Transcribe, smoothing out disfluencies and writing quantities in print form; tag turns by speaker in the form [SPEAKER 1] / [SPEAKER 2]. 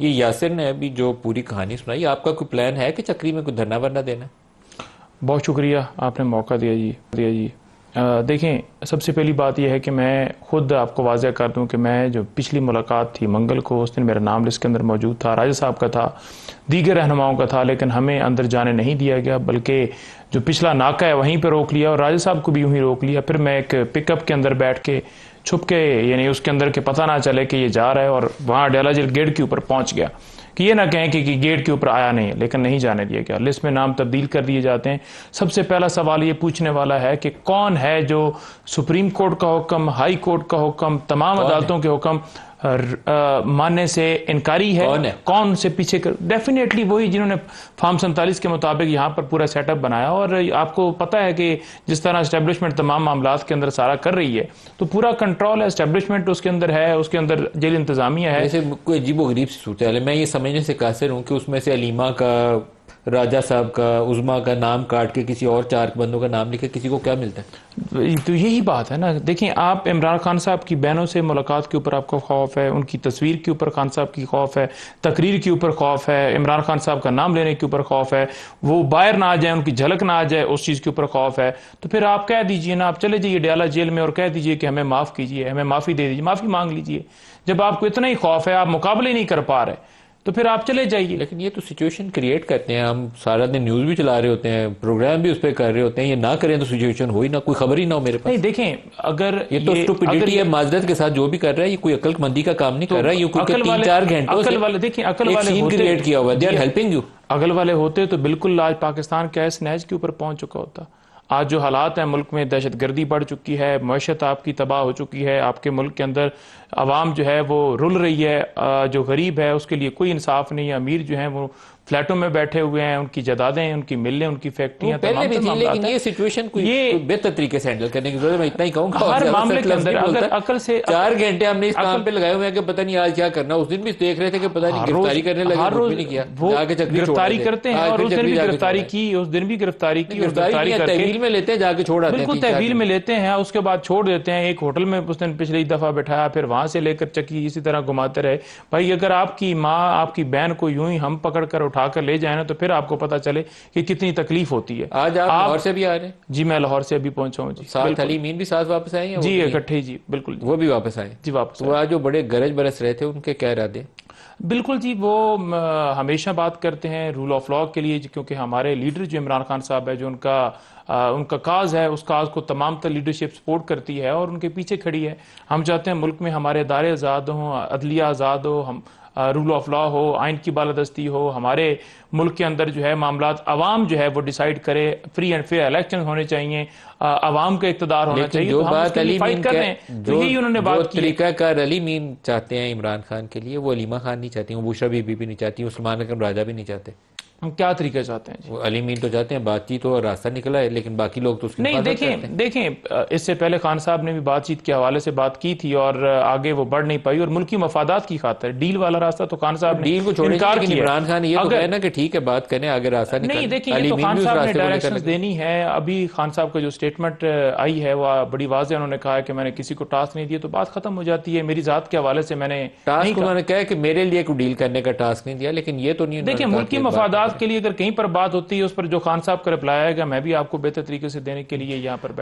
[SPEAKER 1] ये यासिर ने अभी जो पूरी कहानी सुनाई, आपका कोई प्लान है कि चक्री में कोई धरना वरना देना?
[SPEAKER 2] बहुत शुक्रिया, आपने मौका दिया जी। देखें, सबसे पहली बात यह है कि मैं खुद आपको वाज़ह कर दूं कि मैं जो पिछली मुलाकात थी मंगल को, उस दिन मेरा नाम लिस्ट के अंदर मौजूद था, राजा साहब का था, दीगर रहनुमाओं का था, लेकिन हमें अंदर जाने नहीं दिया गया, बल्कि जो पिछला नाका है वहीं पर रोक लिया और राजा साहब को भी यूं ही रोक लिया। फिर मैं एक पिकअप के अंदर बैठ के छुप के, यानी उसके अंदर के पता ना चले कि ये जा रहा है, और वहाँ अडयाला जेल गेट के ऊपर पहुँच गया कि ये ना कहें कि गेट के ऊपर आया नहीं है, लेकिन नहीं जाने दिया गया। लिस्ट में नाम तब्दील कर दिए जाते हैं। सबसे पहला सवाल ये पूछने वाला है कि कौन है जो सुप्रीम कोर्ट का हुक्म, हाई कोर्ट का हुक्म, तमाम अदालतों के हुक्म मानने से इनकारी है? कौन से पीछे कर? डेफिनेटली वही जिन्होंने फॉर्म 47 के मुताबिक यहाँ पर पूरा सेटअप बनाया। और आपको पता है कि जिस तरह एस्टेब्लिशमेंट तमाम मामलात के अंदर सारा कर रही है, तो पूरा कंट्रोल है, एस्टेब्लिशमेंट उसके अंदर है, उसके अंदर जेल इंतजामिया है।
[SPEAKER 1] वैसे कोई अजीब गरीब सी सूरत है, मैं ये समझने से कासिर हूँ कि उसमें से अलीमा का, राजा साहब का, उज़मा का नाम काट के किसी और 4 बंदों का नाम लिखे, किसी को क्या मिलता है?
[SPEAKER 2] तो यही बात है ना। देखें, आप इमरान खान साहब की बहनों से मुलाकात के ऊपर आपको खौफ है, उनकी तस्वीर के ऊपर खान साहब की खौफ है, तकरीर के ऊपर खौफ है, इमरान खान साहब का नाम लेने के ऊपर खौफ है, वो बाहर ना आ जाए, उनकी झलक ना आ जाए, उस चीज़ के ऊपर खौफ है। तो फिर आप कह दीजिए ना, आप चले जाइए अडयाला जेल में और कह दीजिए कि हमें माफ़ कीजिए, हमें माफ़ी दे दीजिए, माफ़ी मांग लीजिए। जब आपको इतना ही खौफ है, आप मुकाबले नहीं कर पा रहे, तो फिर आप चले जाइए।
[SPEAKER 1] लेकिन ये तो सिचुएशन क्रिएट करते हैं, हम सारा दिन न्यूज भी चला रहे होते हैं, प्रोग्राम भी उस पर कर रहे होते हैं, ये ना करें तो सिचुएशन हो ही ना, कोई खबर ही ना हो मेरे पास।
[SPEAKER 2] नहीं, देखें, अगर
[SPEAKER 1] ये तो स्टुपिडिटी है, माजरत के साथ जो भी कर रहा है, ये कोई अक्लमंदी का काम नहीं कर रहा है, ये कोई 3-4 घंटों
[SPEAKER 2] अकल वाले, देखिए, अकल वाले
[SPEAKER 1] सीन क्रिएट किया हुआ है, दे आर हेल्पिंग यू।
[SPEAKER 2] अकल वाले होते तो बिल्कुल आज पाकिस्तान क्या है स्नैच के ऊपर पहुंच चुका होता। आज जो हालात हैं मुल्क में, दहशत गर्दी बढ़ चुकी है, मईशत आपकी तबाह हो चुकी है, आपके मुल्क के अंदर आवाम जो है वो रुल रही है, जो गरीब है उसके लिए कोई इंसाफ नहीं है, अमीर जो है वो फ्लैटों में बैठे हुए हैं, उनकी जदादें, उनकी मिलें, उनकी फैक्ट्रियां
[SPEAKER 1] पहले भी थी, लेकिन ये सिचुएशन कोई बेहतर तरीके से हैंडल करने की जरूरत है, मैं इतना ही कहूंगा।
[SPEAKER 2] हर मामले के अंदर अगर अकल से
[SPEAKER 1] 4 घंटे हमने इस काम पे लगाए हुए हैं कि पता नहीं आज क्या करना। उस दिन भी देख रहे थे कि पता नहीं गिरफ्तारी करने लगे,
[SPEAKER 2] हर रोज
[SPEAKER 1] नहीं किया,
[SPEAKER 2] वो गिरफ्तारी करते हैं, और उस दिन भी गिरफ्तारी की, उस दिन भी गिरफ्तारी की, गिरफ्तारी करके
[SPEAKER 1] तहवील में लेते हैं, जाके छोड़ आते हैं,
[SPEAKER 2] बिल्कुल तहवील में लेते हैं, उसके बाद छोड़ देते हैं। एक होटल में उसने पिछली दफा बैठाया, फिर वहां से लेकर चक्की, इसी तरह घुमाते रहे। भाई, अगर आपकी माँ, आपकी बहन को यूं ही हम पकड़ कर उठा कर ले जाए ना, तो फिर आपको पता चले कि कितनी तकलीफ होती है।
[SPEAKER 1] आज आप लाहौर से भी आ रहे हैं?
[SPEAKER 2] जी, मैं लाहौर से अभी पहुंचा हूँ जी।
[SPEAKER 1] साथ अली मीन भी साथ वापस आए हैं?
[SPEAKER 2] जी, इकट्ठे जी, बिल्कुल
[SPEAKER 1] वो भी वापस आए
[SPEAKER 2] जी, वापस।
[SPEAKER 1] वो आज जो बड़े गरज बरस रहे थे, उनके क्या इरादे?
[SPEAKER 2] बिल्कुल जी, वो हमेशा बात करते हैं रूल ऑफ लॉ के लिए, क्योंकि हमारे लीडर जो इमरान खान साहब है, जो उनका काज है, उस काज को तमाम तर लीडरशिप सपोर्ट करती है और उनके पीछे खड़ी है। हम चाहते हैं मुल्क में हमारे अदारे आज़ाद हों, अदलिया आज़ाद हो, हम रूल ऑफ लॉ हो, आइन की बालादस्ती हो, हमारे मुल्क के अंदर जो है मामलात अवाम जो है वो डिसाइड करे, फ्री एंड फेयर इलेक्शन होने चाहिए, अवाम का इकतदार होना चाहिए।
[SPEAKER 1] जो बात अली मीन
[SPEAKER 2] कर रहे हैं, तो यही उन्होंने बात की।
[SPEAKER 1] तरीकाकार अली मीन चाहते हैं इमरान खान के लिए, वो अलीमा खान नहीं चाहती, वो बुशरा बीबी भी नहीं चाहती, वो सलमान अकरम राजा भी नहीं चाहते।
[SPEAKER 2] हम क्या तरीका चाहते हैं?
[SPEAKER 1] वो अली मीन तो चाहते हैं बातचीत हो, रास्ता निकला है, लेकिन बाकी लोग तो उसकी
[SPEAKER 2] नहीं। देखें, इससे पहले खान साहब ने भी बातचीत के हवाले से बात की थी और आगे वो बढ़ नहीं पाई, और मुल्की मफादात की खातिर डील वाला रास्ता तो खान साहब
[SPEAKER 1] डील को छोड़ने का इमरान खान ये तो कहना कि ठीक है बात करें, आगे रास्ता
[SPEAKER 2] नहीं। देखिए, ये तो खान साहब ने डायरेक्शंस देनी है। अभी खान साहब का जो स्टेटमेंट आई है वो बड़ी वाज़ेह, उन्होंने कहा है कि मैंने किसी को टास्क नहीं दिया, तो बात खत्म हो जाती है। मेरी जात के हवाले से मैंने
[SPEAKER 1] टास्क, उन्होंने कहा कि मेरे लिए कोई डील करने का टास्क नहीं दिया, लेकिन ये तो नहीं।
[SPEAKER 2] देखिए, मुल्की मफादात के लिए अगर कहीं पर बात होती है, उस पर जो खान साहब का रिप्लाई आएगा, मैं भी आपको बेहतर तरीके से देने के लिए यहाँ पर